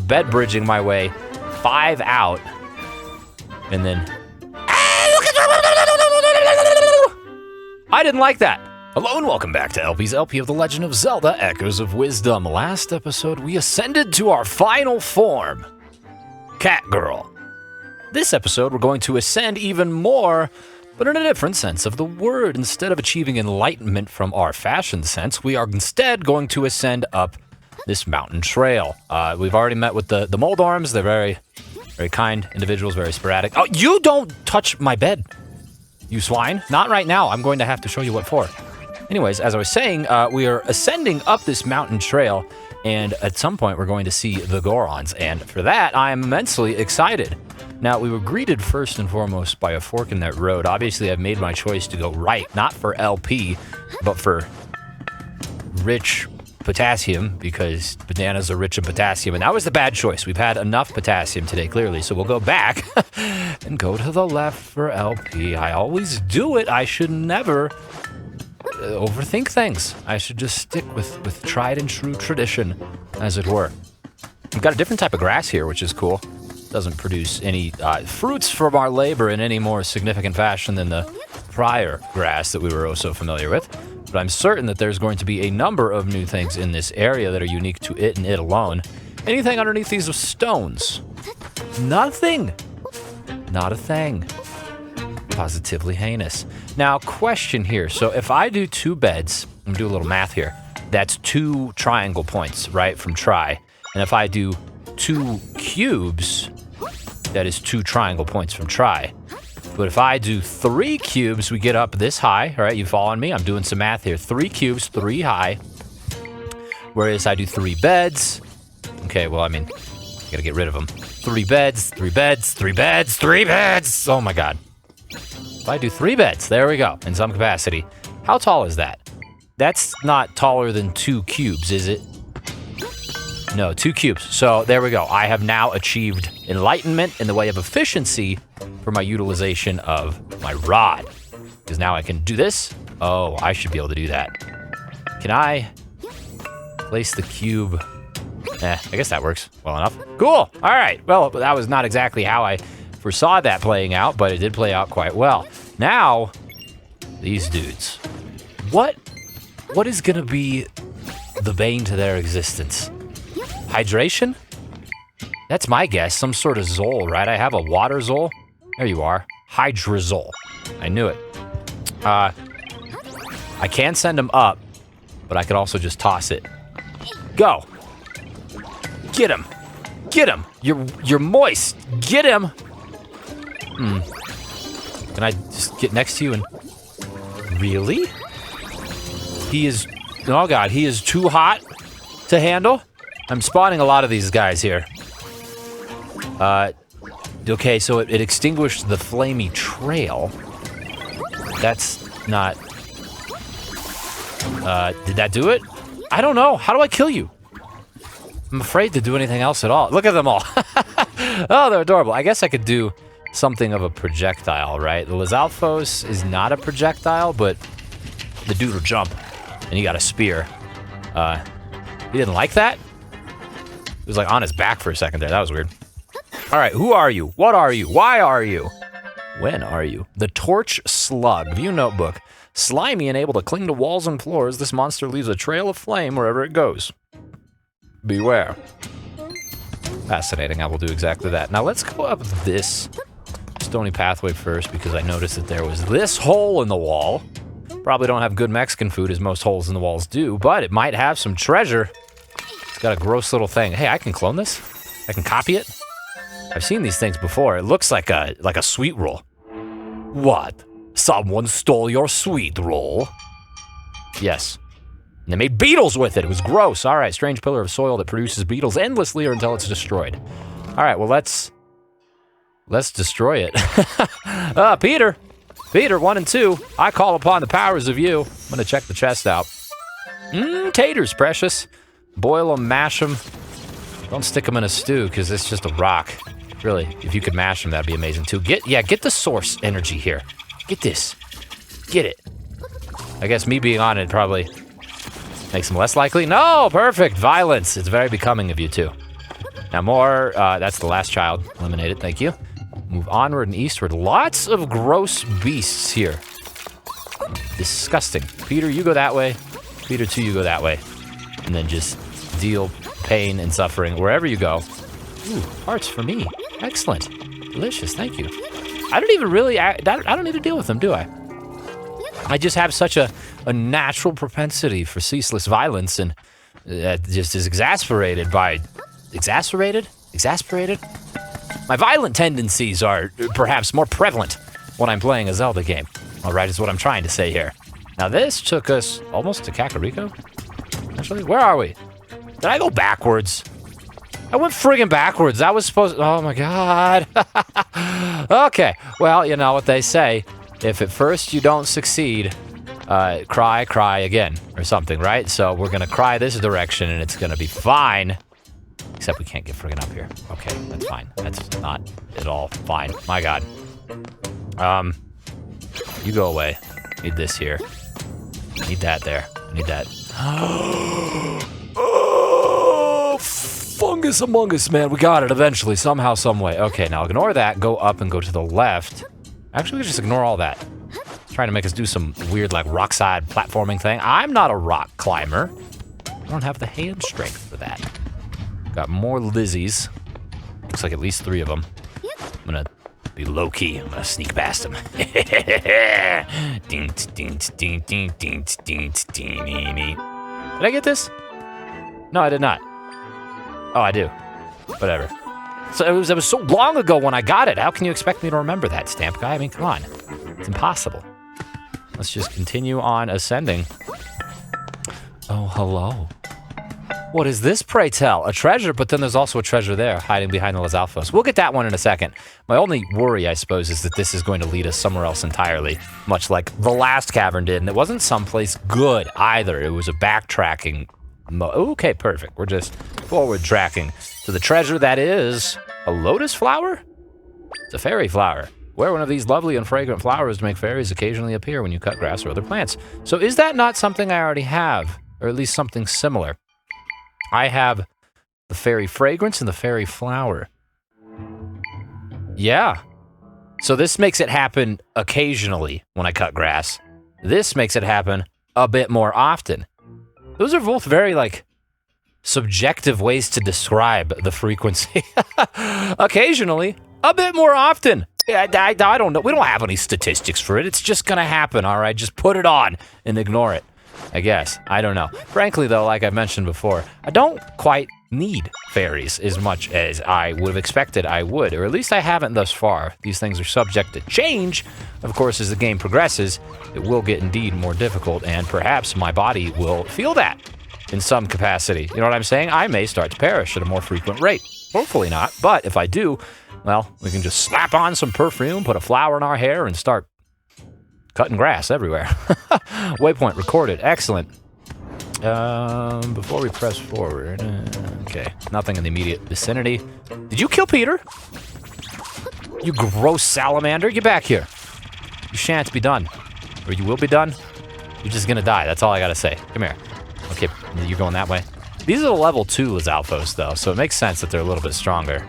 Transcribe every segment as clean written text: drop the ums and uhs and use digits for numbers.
of bed bridging my way 5 out. And then... I didn't like that. Hello and welcome back to LP's LP of The Legend of Zelda, Echoes of Wisdom. Last episode, we ascended to our final form, Cat Girl. This episode, we're going to ascend even more, but in a different sense of the word. Instead of achieving enlightenment from our fashion sense, we are instead going to ascend up this mountain trail. We've already met with the Moldorms. They're very, very kind individuals, very sporadic. Oh, you don't touch my bed, you swine. Not right now. I'm going to have to show you what for. Anyways, as I was saying, we are ascending up this mountain trail, and at some point we're going to see the Gorons, and for that, I am immensely excited. Now, we were greeted first and foremost by a fork in that road. Obviously, I've made my choice to go right, not for LP, but for rich potassium, because bananas are rich in potassium, and that was the bad choice. We've had enough potassium today, clearly, so we'll go back and go to the left for LP. I always do it. I should never overthink things. I should just stick with tried and true tradition, as it were. We've got a different type of grass here, which is cool. Doesn't produce any fruits from our labor in any more significant fashion than the prior grass that we were oh so familiar with. But I'm certain that there's going to be a number of new things in this area that are unique to it and it alone. Anything underneath these stones? Nothing. Not a thing. Positively heinous. Now, question here. So if I do 2 beds, I'm gonna do a little math here. That's 2 triangle points, right, from try. And if I do 2 cubes, that is 2 triangle points from try. But if I do 3 cubes, we get up this high. All right, you following me? I'm doing some math here. 3 cubes, 3 high. Whereas I do 3 beds. Okay, well, I mean, gotta get rid of them. 3 beds, 3 beds, 3 beds, 3 beds. Oh my God. If I do 3 beds, there we go, in some capacity. How tall is that? That's not taller than 2 cubes, is it? No, 2 cubes. So there we go. I have now achieved enlightenment in the way of efficiency for my utilization of my rod. Because now I can do this. Oh, I should be able to do that. Can I place the cube? I guess that works well enough. Cool. All right. Well, that was not exactly how I foresaw that playing out, but it did play out quite well. Now, these dudes. What is going to be the bane to their existence? Hydration? That's my guess. Some sort of Zol, right? I have a water Zol. There you are. Hydrazol. I knew it. I can send him up, but I could also just toss it. Go. Get him. Get him. You're moist. Get him. Can I just get next to you and... Really? He is... Oh God, he is too hot to handle? I'm spawning a lot of these guys here. Okay, so it extinguished the flamey trail. That's not... did that do it? I don't know. How do I kill you? I'm afraid to do anything else at all. Look at them all. Oh, they're adorable. I guess I could do something of a projectile, right? The Lizalfos is not a projectile, but the dude will jump, and he got a spear. He didn't like that? It was like on his back for a second there. That was weird. All right, who are you? What are you? Why are you? When are you? The Torch Slug. View notebook. Slimy and able to cling to walls and floors, this monster leaves a trail of flame wherever it goes. Beware. Fascinating. I will do exactly that. Now let's go up this stony pathway first, because I noticed that there was this hole in the wall. Probably don't have good Mexican food, as most holes in the walls do, but it might have some treasure. It's got a gross little thing. Hey, I can clone this. I can copy it. I've seen these things before. It looks like a sweet roll. What? Someone stole your sweet roll? Yes. And they made beetles with it. It was gross. All right, strange pillar of soil that produces beetles endlessly or until it's destroyed. All right, well, let's destroy it. Peter. Peter, 1 and 2. I call upon the powers of you. I'm going to check the chest out. Taters, precious. Boil them, mash them. Don't stick them in a stew, because it's just a rock. Really, if you could mash them, that'd be amazing, too. Get the source energy here. Get this. Get it. I guess me being on it probably makes them less likely. No, perfect. Violence. It's very becoming of you, too. Now more, that's the last child. Eliminated, thank you. Move onward and eastward. Lots of gross beasts here. Disgusting. Peter, you go that way. Peter 2, you go that way. And then just deal pain and suffering wherever you go. Ooh, hearts for me. Excellent. Delicious, thank you. I don't even really, I don't need to deal with them, do I? I just have such a natural propensity for ceaseless violence, and just is exasperated by... Exasperated? My violent tendencies are perhaps more prevalent when I'm playing a Zelda game. All right, is what I'm trying to say here. Now this took us almost to Kakariko. Actually, where are we? Did I go backwards? I went friggin' backwards. I was supposed... Oh my god. Okay, well, you know what they say. If at first you don't succeed, cry again, or something, right? So we're gonna cry this direction, and it's gonna be fine. Except we can't get friggin' up here. Okay, that's fine. That's not at all fine. My god. You go away. Need this here. Need that there. Need that. Oh, fungus among us, man. We got it eventually, somehow, some way. Okay, now ignore that. Go up and go to the left. Actually, we just ignore all that. Trying to make us do some weird, like, rockside platforming thing. I'm not a rock climber. I don't have the hand strength for that. Got more Lizzies. Looks like at least 3 of them. I'm gonna be low-key. I'm gonna sneak past them. Did I get this? No, I did not. Oh, I do. Whatever. So it was so long ago when I got it. How can you expect me to remember that, Stamp Guy? I mean, come on. It's impossible. Let's just continue on ascending. Oh, hello. What is this, pray tell? A treasure, but then there's also a treasure there, hiding behind the Lizalfos. We'll get that one in a second. My only worry, I suppose, is that this is going to lead us somewhere else entirely, much like the last cavern did, and it wasn't someplace good either. It was a backtracking okay, perfect. We're just forward tracking to the treasure that is a lotus flower? It's a fairy flower. Wear one of these lovely and fragrant flowers to make fairies occasionally appear when you cut grass or other plants. So is that not something I already have, or at least something similar? I have the fairy fragrance and the fairy flower. Yeah. So this makes it happen occasionally when I cut grass. This makes it happen a bit more often. Those are both very, like, subjective ways to describe the frequency. Occasionally, a bit more often. Yeah, I don't know. We don't have any statistics for it. It's just gonna happen, all right? Just put it on and ignore it. I guess. I don't know. Frankly, though, like I mentioned before, I don't quite need fairies as much as I would have expected I would, or at least I haven't thus far. These things are subject to change. Of course, as the game progresses, it will get indeed more difficult, and perhaps my body will feel that in some capacity. You know what I'm saying? I may start to perish at a more frequent rate. Hopefully not, but if I do, well, we can just slap on some perfume, put a flower in our hair, and start cutting grass everywhere. Waypoint recorded. Excellent. Before we press forward... okay. Nothing in the immediate vicinity. Did you kill Peter? You gross salamander. Get back here. You shan't be done. Or you will be done. You're just gonna die. That's all I gotta say. Come here. Okay, you're going that way. These are the level 2 Lizalfos, though, so it makes sense that they're a little bit stronger.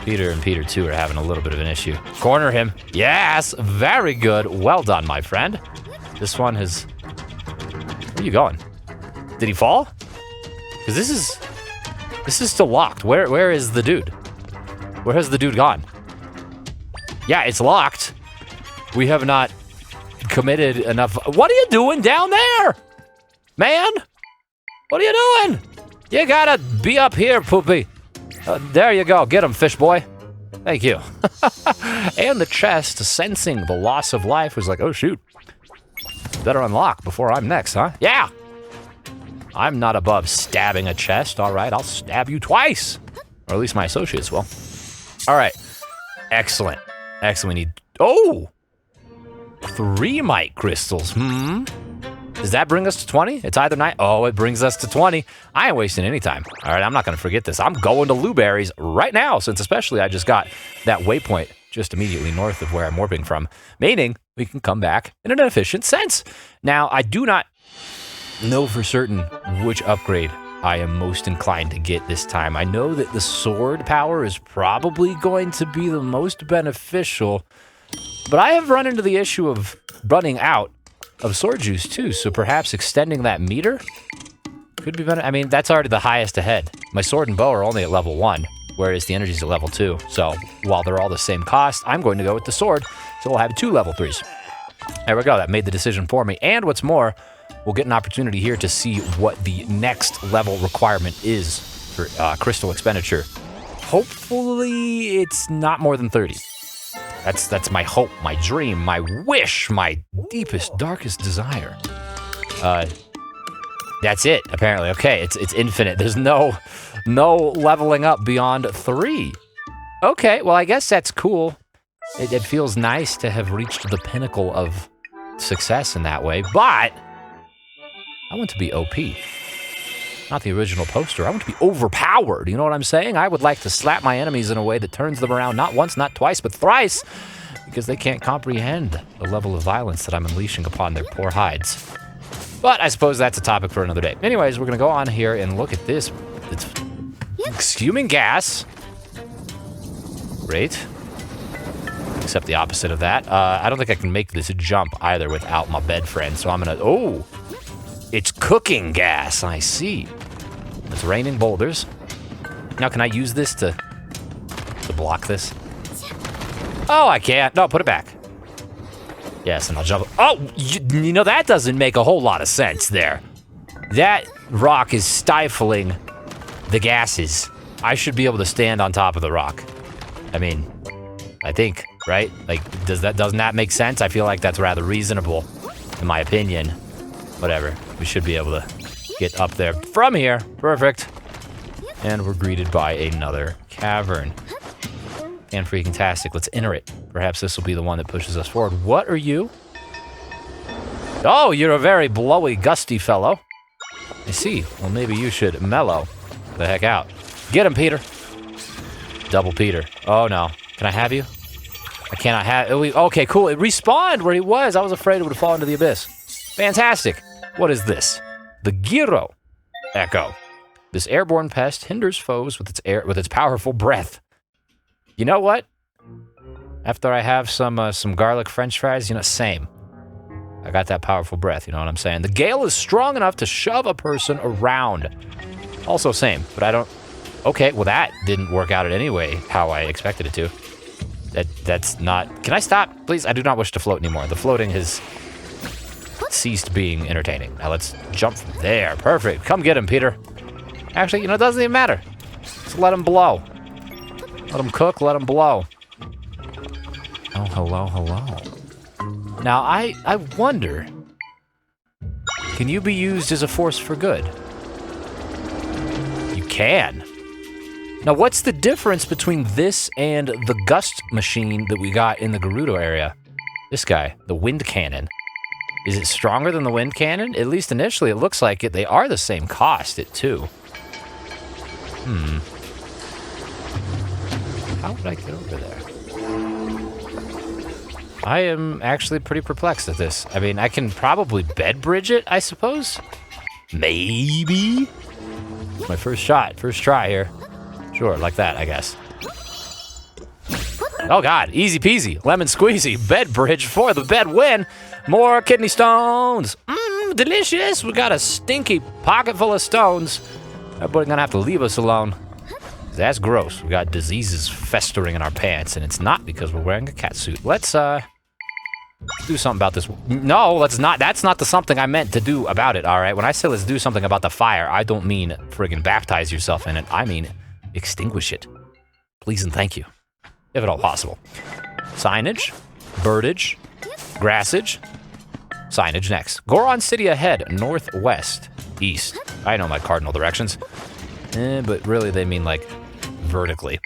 Peter and Peter 2 are having a little bit of an issue. Corner him. Yes! Very good. Well done, my friend. This one has... Where are you going? Did he fall? Because this is still locked. Where is the dude? Where has the dude gone? Yeah, it's locked. We have not committed enough... What are you doing down there? Man? What are you doing? You gotta be up here, Poopy. There you go. Get him, fish boy. Thank you. And the chest, sensing the loss of life, was like, oh, shoot. Better unlock before I'm next, huh? Yeah. I'm not above stabbing a chest. All right, I'll stab you twice. Or at least my associates will. All right. Excellent. Excellent. We need... Oh! 3 might crystals. Does that bring us to 20? It's either 9. Oh, it brings us to 20. I ain't wasting any time. All right, I'm not going to forget this. I'm going to Luberries right now, since especially I just got that waypoint just immediately north of where I'm warping from, meaning we can come back in an efficient sense. Now, I do not know for certain which upgrade I am most inclined to get this time. I know that the sword power is probably going to be the most beneficial, but I have run into the issue of running out of sword juice too, so perhaps extending that meter could be better. I mean, that's already the highest ahead. My sword and bow are only at level 1, whereas the energy's at level 2. So while they're all the same cost, I'm going to go with the sword, so we'll have 2 level 3s. There we go, that made the decision for me. And what's more, we'll get an opportunity here to see what the next level requirement is for crystal expenditure. Hopefully, it's not more than 30. That's my hope, my dream, my wish, my deepest, darkest desire. That's it, apparently. Okay, it's infinite. There's no leveling up beyond 3. Okay, well, I guess that's cool. It feels nice to have reached the pinnacle of success in that way, but I want to be OP. Not the original poster. I want to be overpowered. You know what I'm saying? I would like to slap my enemies in a way that turns them around not once, not twice, but thrice, because they can't comprehend the level of violence that I'm unleashing upon their poor hides. But I suppose that's a topic for another day. Anyways, we're going to go on here and look at this. It's consuming gas. Great. Except the opposite of that. I don't think I can make this jump either without my bed friend, so I'm going to... Oh! It's cooking gas, I see. It's raining boulders. Now, can I use this to block this? Oh, I can't. No, put it back. Yes, and I'll jump. Oh, you know, that doesn't make a whole lot of sense there. That rock is stifling the gases. I should be able to stand on top of the rock. I mean, I think, right? Like, doesn't that make sense? I feel like that's rather reasonable, in my opinion. Whatever. We should be able to get up there from here. Perfect. And we're greeted by another cavern. And freaking tastic. Let's enter it. Perhaps this will be the one that pushes us forward. What are you? Oh, you're a very blowy, gusty fellow. I see. Well, maybe you should mellow the heck out. Get him, Peter. Double Peter. Oh, no. Can I have you? I cannot have... Okay, cool. It respawned where he was. I was afraid it would fall into the abyss. Fantastic. What is this? The Gyro Echo. This airborne pest hinders foes with its powerful breath. You know what? After I have some garlic french fries, you know, same. I got that powerful breath, you know what I'm saying? The gale is strong enough to shove a person around. Also same, but I don't... Okay, well that didn't work out in any way how I expected it to. That's not... Can I stop? Please, I do not wish to float anymore. The floating has ceased being entertaining. Now let's jump from there. Perfect. Come get him, Peter. Actually, you know, it doesn't even matter. Just let him blow. Let him cook, let him blow. Oh, hello, hello. Now, I wonder, can you be used as a force for good? You can. Now, what's the difference between this and the gust machine that we got in the Gerudo area? This guy, the wind cannon. Is it stronger than the wind cannon? At least initially, it looks like it. They are the same cost at 2. How would I get over there? I am actually pretty perplexed at this. I mean, I can probably bed bridge it, I suppose? Maybe? My first shot, first try here. Sure, like that, I guess. Oh God, easy peasy, lemon squeezy, bed bridge for the bed win. More kidney stones. Delicious. We got a stinky pocket full of stones. Everybody's gonna have to leave us alone. That's gross. We got diseases festering in our pants, and it's not because we're wearing a cat suit. Let's do something about this. No, let's not. That's not the something I meant to do about it, all right? When I say let's do something about the fire, I don't mean friggin' baptize yourself in it. I mean extinguish it. Please and thank you. If at all possible. Signage, birdage, grassage, signage next. Goron City ahead, northwest, east. I know my cardinal directions. But really they mean like vertically.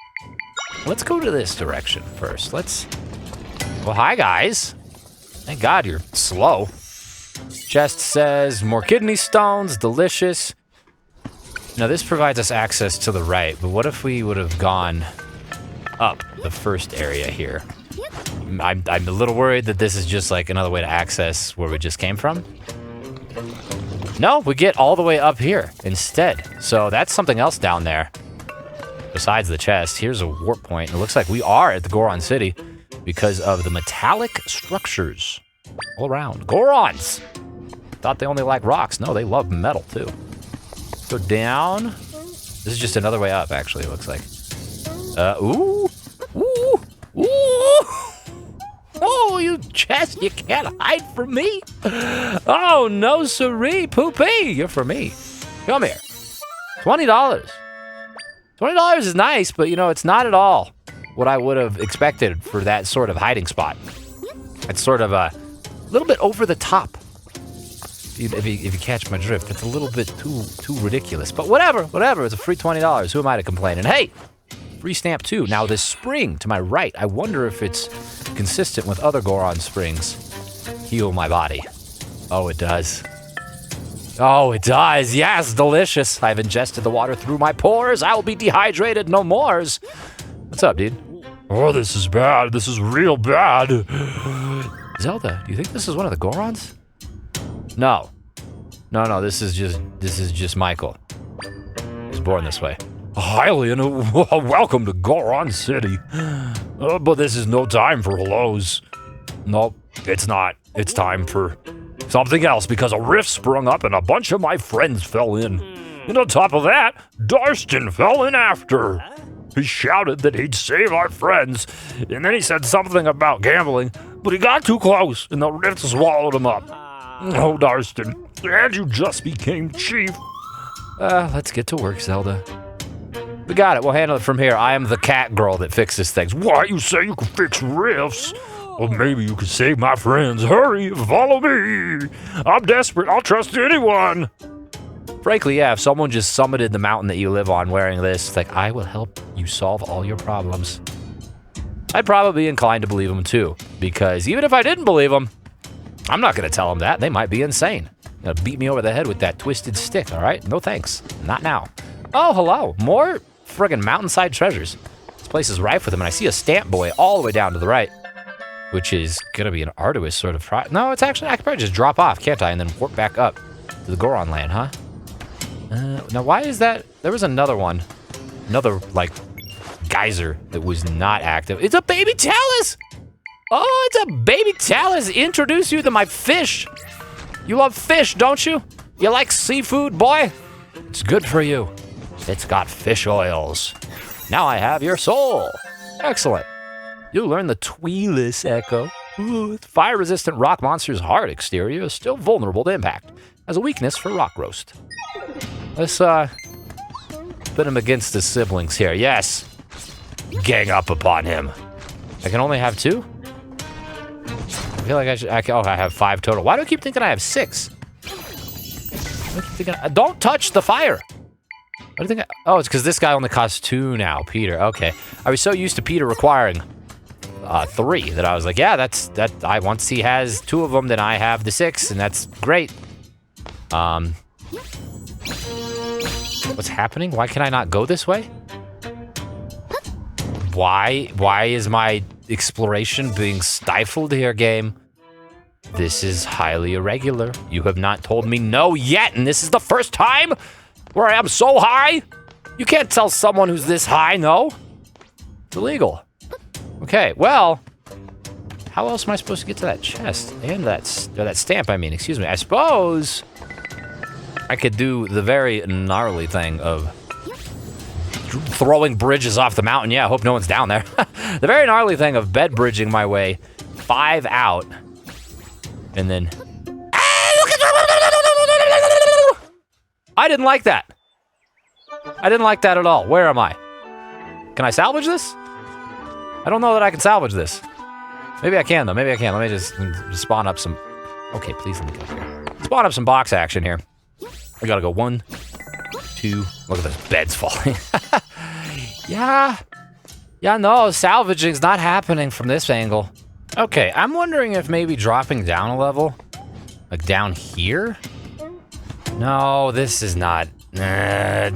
Let's go to this direction first. Well, hi guys. Thank God you're slow. Chest says more kidney stones, delicious. Now this provides us access to the right, but what if we would have gone up the first area here? I'm a little worried that this is just like another way to access where we just came from. No, we get all the way up here instead. So that's something else down there. Besides the chest, here's a warp point. It looks like we are at the Goron City because of the metallic structures all around. Gorons! Thought they only like rocks. No, they love metal too. Go down. This is just another way up, actually, it looks like. Ooh! Ooh! Ooh! Oh, you chest, you can't hide from me. Oh, no siree, poopy. You're for me. Come here. $20. $20 is nice, but you know, it's not at all what I would have expected for that sort of hiding spot. It's sort of a little bit over the top. If you catch my drift, it's a little bit too ridiculous. But whatever. It's a free $20. Who am I to complain? And hey, free stamp too. Now this spring to my right, I wonder if it's consistent with other Goron springs. Heal my body. Oh, it does. Oh, it does. Yes, delicious. I've ingested the water through my pores. I will be dehydrated no mores. What's up, dude? Oh, this is bad. This is real bad. Zelda, do you think this is one of the Gorons? No. No, this is just Michael. He was born this way. Hylian, welcome to Goron City. But this is no time for hellos. Nope, it's not. It's time for something else because a rift sprung up and a bunch of my friends fell in. And on top of that, Darstan fell in after. He shouted that he'd save our friends, and then he said something about gambling, but he got too close and the rift swallowed him up. Oh, Darstan, and you just became chief. Let's get to work, Zelda. We got it. We'll handle it from here. I am the cat girl that fixes things. What? You say you can fix rifts? Well, maybe you can save my friends. Hurry, follow me. I'm desperate. I'll trust anyone. Frankly, yeah, if someone just summited the mountain that you live on wearing this, like, I will help you solve all your problems. I'd probably be inclined to believe them too, because even if I didn't believe them, I'm not going to tell them that. They might be insane. They'll beat me over the head with that twisted stick, all right? No thanks. Not now. Oh, hello. More friggin' mountainside treasures. This place is rife with them, and I see a stamp boy all the way down to the right, which is going to be an arduous sort of no, it's actually, I could probably just drop off, can't I? And then warp back up to the Goron land, huh? Now, why is that? There was another one. Another, like, geyser that was not active. It's a baby talus! Oh, it's a baby talus. Introduce you to my fish. You love fish, don't you? You like seafood, boy? It's good for you. It's got fish oils. Now I have your soul. Excellent. You learn the Tweeless Echo. Ooh, fire-resistant rock monster's hard exterior is still vulnerable to impact. Has a weakness for rock roast. Let's, put him against his siblings here. Yes. Gang up upon him. I can only have 2? I feel like I have 5 total. Why do I keep thinking I have 6? Don't touch the fire. What do you think? Oh, it's because this guy only costs 2 now, Peter. Okay. I was so used to Peter requiring 3 that I was like, yeah, once he has 2 of them, then I have the 6, and that's great. What's happening? Why can I not go this way? Why is my exploration being stifled here, game? This is highly irregular. You have not told me no yet, and this is the first time where I am so high? You can't tell someone who's this high no. It's illegal. Okay, well, how else am I supposed to get to that chest? And that stamp, I mean, excuse me. I suppose I could do the very gnarly thing of throwing bridges off the mountain. Yeah, I hope no one's down there. The very gnarly thing of bed bridging my way 5 out. And then... I didn't like that. I didn't like that at all. Where am I? Can I salvage this? I don't know that I can salvage this. Maybe I can, though. Maybe I can. Let me just spawn up some... Okay, please let me get up here. Spawn up some box action here. I gotta go 1, 2... Look at those beds falling. Yeah, no, salvaging's not happening from this angle. Okay, I'm wondering if maybe dropping down a level, like down here? No, this is not.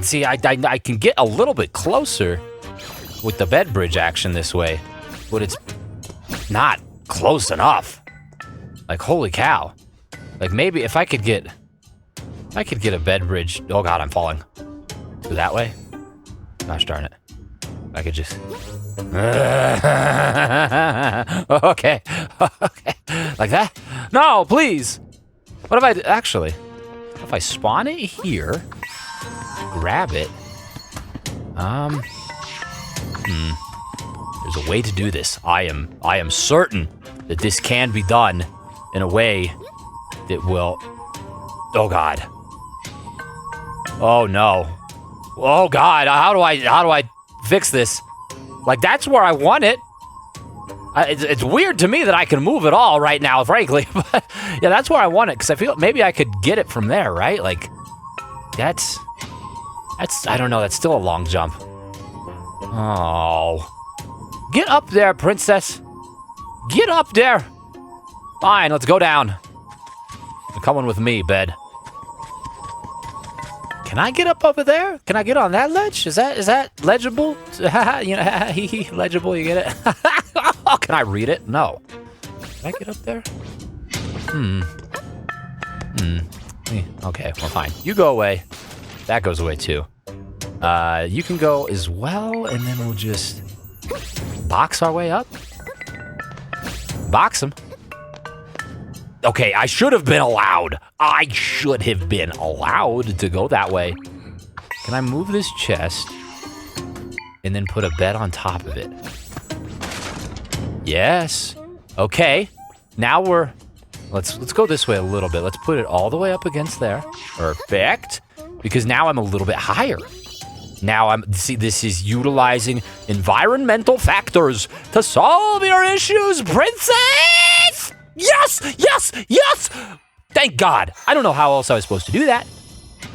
See, I can get a little bit closer with the bed bridge action this way, but it's not close enough. Like, holy cow. Like, maybe if I could get I could get a bed bridge. Oh god, I'm falling. Go that way? Gosh darn it. I could just... okay. Okay. Like that? No, please. What if I... Actually, if I spawn it here, grab it. There's a way to do this. I am certain that this can be done in a way that will... Oh god. Oh no. Oh god, how do I fix this? Like, that's where I want it. It's weird to me that I can move it all right now, frankly. But yeah, that's where I want it, because I feel maybe I could get it from there, right? Like, that's, I don't know, that's still a long jump. Oh. Get up there, princess. Get up there. Fine, let's go down. You're coming with me, bed. Can I get up over there? Can I get on that ledge? Is that legible? You know, legible, you get it? Can I read it? No. Can I get up there? Okay, well, fine. You go away. That goes away, too. You can go as well, and then we'll just box our way up. Box him. Okay, I should have been allowed. I should have been allowed to go that way. Can I move this chest and then put a bed on top of it? Yes. Okay. Now we're... Let's go this way a little bit. Let's put it all the way up against there. Perfect. Because now I'm a little bit higher. Now see, this is utilizing environmental factors to solve your issues, princess! Yes! Yes! Yes! Thank God. I don't know how else I was supposed to do that,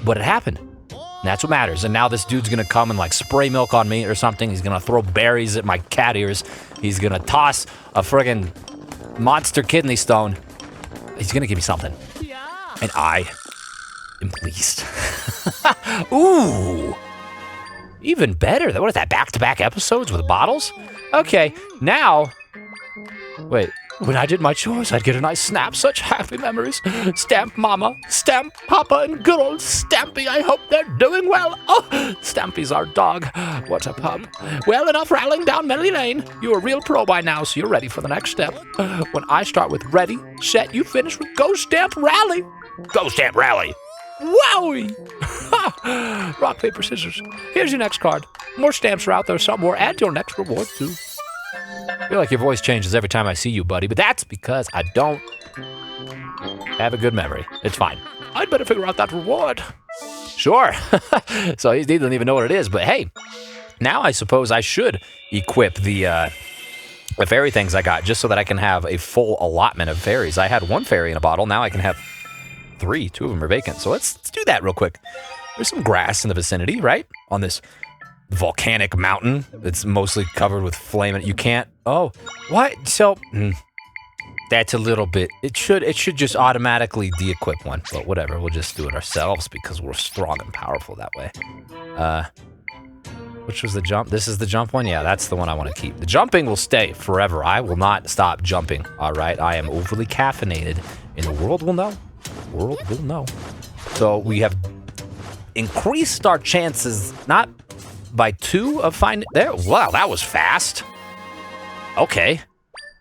but it happened. And that's what matters. And now this dude's gonna come and like spray milk on me or something. He's gonna throw berries at my cat ears. He's gonna toss a friggin' monster kidney stone. He's gonna give me something. And I am pleased. Ooh. Even better. What is that, back-to-back episodes with bottles? Okay, now... Wait. When I did my chores, I'd get a nice snap. Such happy memories. Stamp Mama, Stamp Papa, and good old Stampy. I hope they're doing well. Oh, Stampy's our dog. What a pup. Well, enough rattling down memory lane. You're a real pro by now, so you're ready for the next step. When I start with ready, set, you finish with Go Stamp Rally. Go Stamp Rally. Wowie! Rock, paper, scissors. Here's your next card. More stamps are out there somewhere. Add your next reward, too. I feel like your voice changes every time I see you, buddy, but that's because I don't have a good memory. It's fine. I'd better figure out that reward. Sure. So he doesn't even know what it is, but hey, now I suppose I should equip the fairy things I got just so that I can have a full allotment of fairies. I had one fairy in a bottle. Now I can have 3. 2 of them are vacant. So let's do that real quick. There's some grass in the vicinity, right? On this volcanic mountain that's mostly covered with flame. You can't... Oh, what? So... that's a little bit... It should just automatically de-equip one. But whatever, we'll just do it ourselves because we're strong and powerful that way. Which was the jump? This is the jump one? Yeah, that's the one I want to keep. The jumping will stay forever. I will not stop jumping, all right? I am overly caffeinated, and the world will know. The world will know. So we have increased our chances, not by 2 of finding... There, wow, that was fast. Okay.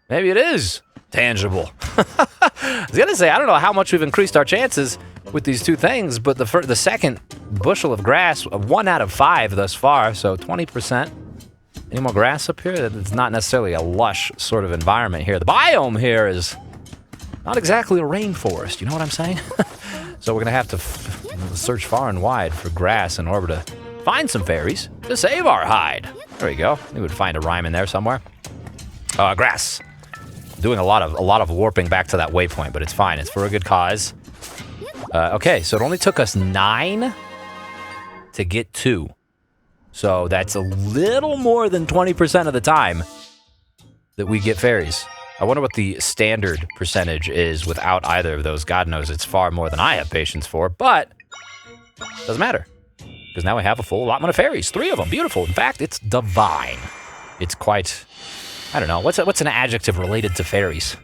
Maybe it is tangible. I was gonna say, I don't know how much we've increased our chances with these 2 things, but the second bushel of grass, 1 out of 5 thus far, so 20%. Any more grass up here? It's not necessarily a lush sort of environment here. The biome here is not exactly a rainforest, you know what I'm saying? So we're gonna have to search far and wide for grass in order to find some fairies to save our hide. There we go. We would find a rhyme in there somewhere. Grass. Doing a lot of warping back to that waypoint, but it's fine. It's for a good cause. Okay, so it only took us 9 to get 2. So that's a little more than 20% of the time that we get fairies. I wonder what the standard percentage is without either of those. God knows it's far more than I have patience for, but doesn't matter. Because now we have a full allotment of fairies. 3 of them. Beautiful. In fact, it's divine. It's quite... I don't know. What's an adjective related to fairies?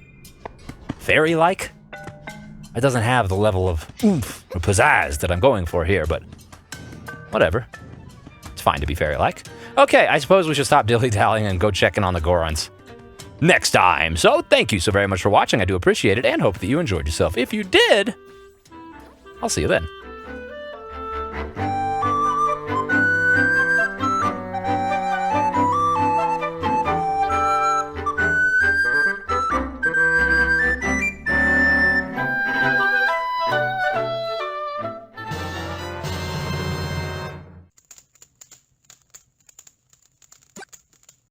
Fairy-like? It doesn't have the level of oomph or pizzazz that I'm going for here, but whatever. It's fine to be fairy-like. Okay, I suppose we should stop dilly-dallying and go check in on the Gorons next time. So thank you so very much for watching. I do appreciate it and hope that you enjoyed yourself. If you did, I'll see you then.